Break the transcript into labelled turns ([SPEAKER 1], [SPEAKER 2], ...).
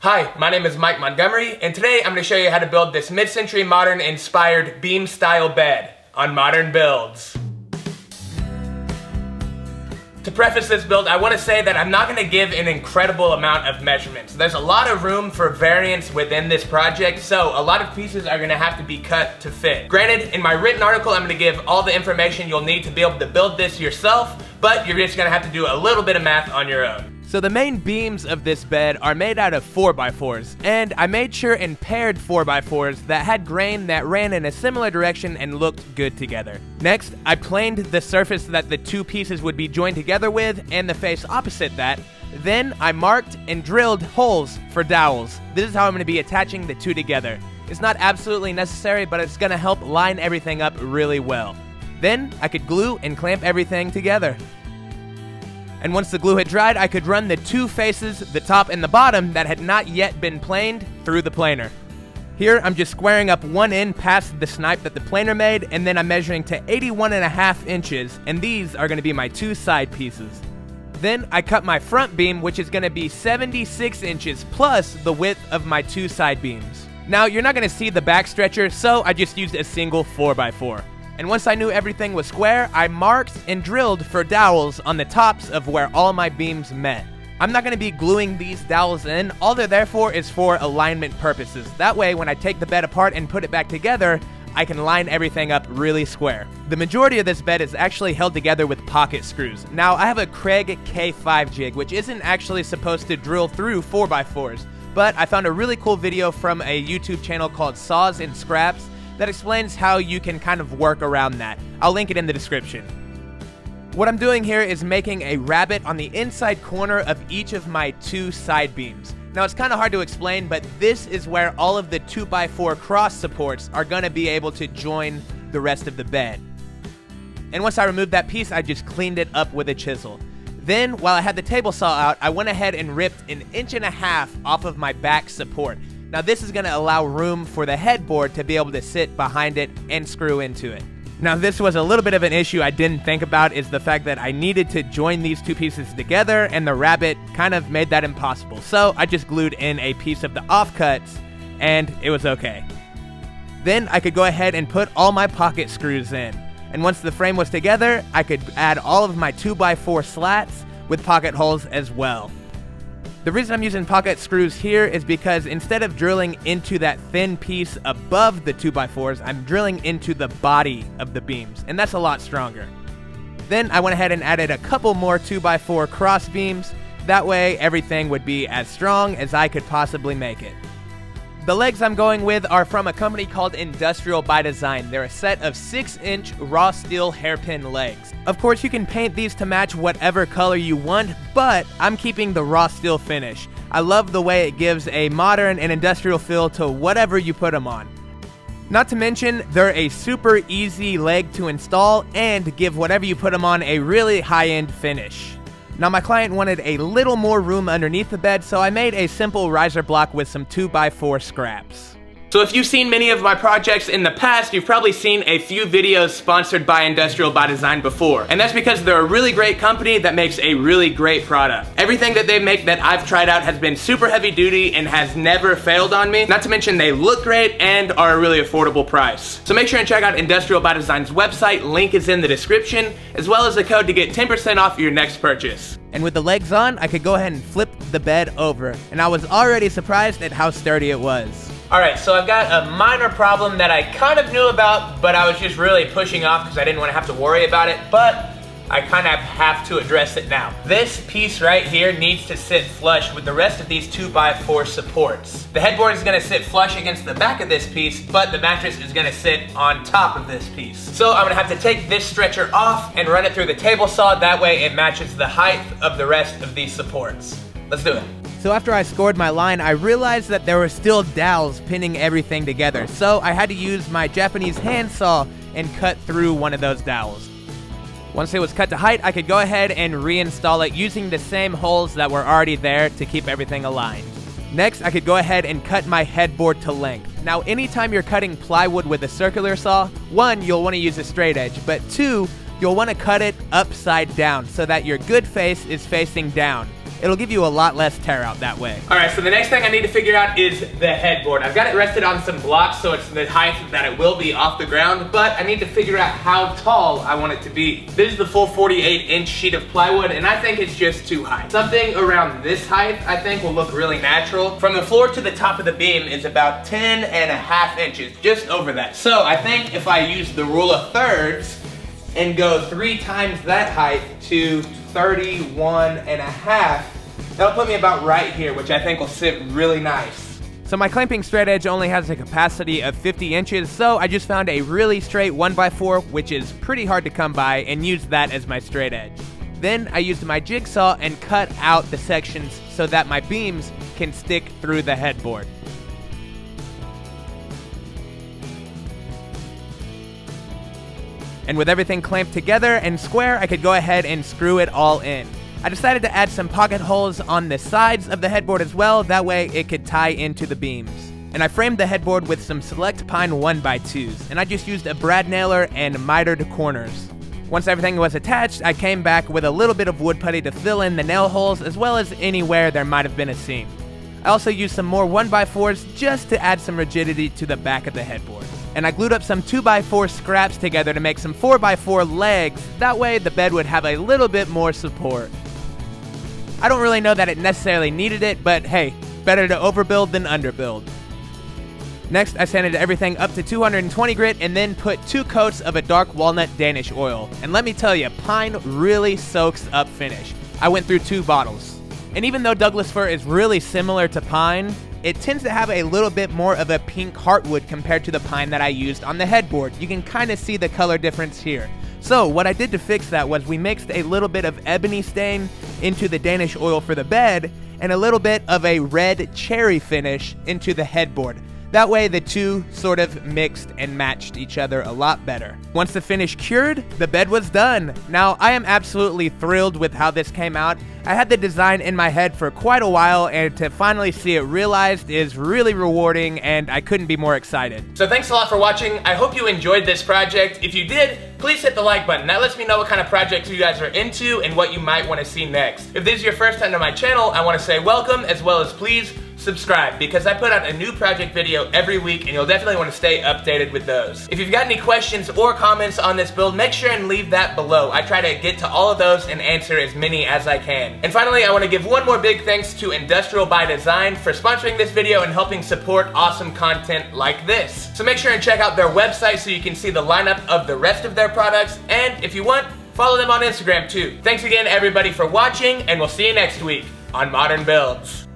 [SPEAKER 1] Hi, my name is Mike Montgomery, and today I'm going to show you how to build this mid-century modern inspired beam style bed on Modern Builds. To preface this build, I want to say that I'm not going to give an incredible amount of measurements. There's a lot of room for variance within this project, so a lot of pieces are going to have to be cut to fit. Granted, in my written article, I'm going to give all the information you'll need to be able to build this yourself, but you're just going to have to do a little bit of math on your own.
[SPEAKER 2] So the main beams of this bed are made out of 4x4s, and I made sure and paired 4x4s that had grain that ran in a similar direction and looked good together. Next, I planed the surface that the two pieces would be joined together with and the face opposite that. Then I marked and drilled holes for dowels. This is how I'm going to be attaching the two together. It's not absolutely necessary, but it's going to help line everything up really well. Then I could glue and clamp everything together. And once the glue had dried, I could run the two faces, the top and the bottom, that had not yet been planed through the planer. Here, I'm just squaring up one end past the snipe that the planer made, and then I'm measuring to 81.5 inches, and these are going to be my two side pieces. Then I cut my front beam, which is going to be 76 inches plus the width of my two side beams. Now, you're not going to see the back stretcher, so I just used a single 4x4. And once I knew everything was square, I marked and drilled for dowels on the tops of where all my beams met. I'm not going to be gluing these dowels in. All they're there for is for alignment purposes. That way, when I take the bed apart and put it back together, I can line everything up really square. The majority of this bed is actually held together with pocket screws. Now, I have a Craig K5 jig, which isn't actually supposed to drill through 4x4s, but I found a really cool video from a YouTube channel called Saws and Scraps that explains how you can kind of work around that. I'll link it in the description. What I'm doing here is making a rabbet on the inside corner of each of my two side beams. Now, it's kind of hard to explain, but this is where all of the 2x4 cross supports are going to be able to join the rest of the bed. And once I removed that piece, I just cleaned it up with a chisel. Then, while I had the table saw out, I went ahead and ripped 1.5 inches off of my back support. Now, this is going to allow room for the headboard to be able to sit behind it and screw into it. Now, this was a little bit of an issue I didn't think about, is the fact that I needed to join these two pieces together, and the rabbet kind of made that impossible. So I just glued in a piece of the offcuts, and it was okay. Then I could go ahead and put all my pocket screws in. And once the frame was together, I could add all of my 2x4 slats with pocket holes as well. The reason I'm using pocket screws here is because instead of drilling into that thin piece above the 2x4s, I'm drilling into the body of the beams, and that's a lot stronger. Then I went ahead and added a couple more 2x4 cross beams. That way everything would be as strong as I could possibly make it. The legs I'm going with are from a company called Industrial by Design. They're a set of 6-inch raw steel hairpin legs. Of course, you can paint these to match whatever color you want, but I'm keeping the raw steel finish. I love the way it gives a modern and industrial feel to whatever you put them on. Not to mention, they're a super easy leg to install and give whatever you put them on a really high-end finish. Now, my client wanted a little more room underneath the bed, so I made a simple riser block with some 2x4 scraps.
[SPEAKER 1] So if you've seen many of my projects in the past, you've probably seen a few videos sponsored by Industrial by Design before. And that's because they're a really great company that makes a really great product. Everything that they make that I've tried out has been super heavy duty and has never failed on me. Not to mention they look great and are a really affordable price. So make sure and check out Industrial by Design's website, link is in the description, as well as a code to get 10% off your next purchase.
[SPEAKER 2] And with the legs on, I could go ahead and flip the bed over, and I was already surprised at how sturdy it was.
[SPEAKER 1] Alright, so I've got a minor problem that I kind of knew about, but I was just really pushing off because I didn't want to have to worry about it, but I kind of have to address it now. This piece right here needs to sit flush with the rest of these 2x4 supports. The headboard is going to sit flush against the back of this piece, but the mattress is going to sit on top of this piece. So I'm going to have to take this stretcher off and run it through the table saw, that way it matches the height of the rest of these supports. Let's do it.
[SPEAKER 2] So after I scored my line, I realized that there were still dowels pinning everything together, so I had to use my Japanese handsaw and cut through one of those dowels. Once it was cut to height, I could go ahead and reinstall it using the same holes that were already there to keep everything aligned. Next, I could go ahead and cut my headboard to length. Now, anytime you're cutting plywood with a circular saw, 1, you'll want to use a straight edge, but 2, you'll want to cut it upside down so that your good face is facing down. It'll give you a lot less tear out that way.
[SPEAKER 1] All right, so the next thing I need to figure out is the headboard. I've got it rested on some blocks, so it's the height that it will be off the ground, but I need to figure out how tall I want it to be. This is the full 48-inch sheet of plywood, and I think it's just too high. Something around this height, I think, will look really natural. From the floor to the top of the beam is about 10.5 inches, just over that. So I think if I use the rule of thirds and go 3 times that height to 31.5, that'll put me about right here, which I think will sit really nice.
[SPEAKER 2] So my clamping straight edge only has a capacity of 50 inches, so I just found a really straight 1x4, which is pretty hard to come by, and used that as my straight edge. Then I used my jigsaw and cut out the sections so that my beams can stick through the headboard. And with everything clamped together and square, I could go ahead and screw it all in. I decided to add some pocket holes on the sides of the headboard as well, that way it could tie into the beams. And I framed the headboard with some select pine 1x2s, and I just used a brad nailer and mitered corners. Once everything was attached, I came back with a little bit of wood putty to fill in the nail holes as well as anywhere there might have been a seam. I also used some more 1x4s just to add some rigidity to the back of the headboard. And I glued up some 2x4 scraps together to make some 4x4 legs, that way the bed would have a little bit more support. I don't really know that it necessarily needed it, but hey, better to overbuild than underbuild. Next, I sanded everything up to 220 grit and then put 2 coats of a dark walnut Danish oil. And let me tell you, pine really soaks up finish. I went through 2 bottles. And even though Douglas fir is really similar to pine, it tends to have a little bit more of a pink heartwood compared to the pine that I used on the headboard. You can kind of see the color difference here. So what I did to fix that was we mixed a little bit of ebony stain into the Danish oil for the bed and a little bit of a red cherry finish into the headboard. That way the two sort of mixed and matched each other a lot better. Once the finish cured, the bed was done. Now, I am absolutely thrilled with how this came out. I had the design in my head for quite a while, and to finally see it realized is really rewarding, and I couldn't be more excited.
[SPEAKER 1] So thanks a lot for watching. I hope you enjoyed this project. If you did, please hit the like button. That lets me know what kind of projects you guys are into and what you might want to see next. If this is your first time to my channel, I want to say welcome, as well as please subscribe, because I put out a new project video every week and you'll definitely want to stay updated with those. If you've got any questions or comments on this build, make sure and leave that below. I try to get to all of those and answer as many as I can. And finally, I want to give one more big thanks to Industrial by Design for sponsoring this video and helping support awesome content like this. So make sure and check out their website so you can see the lineup of the rest of their products, and if you want, follow them on Instagram too. Thanks again everybody for watching, and we'll see you next week on Modern Builds.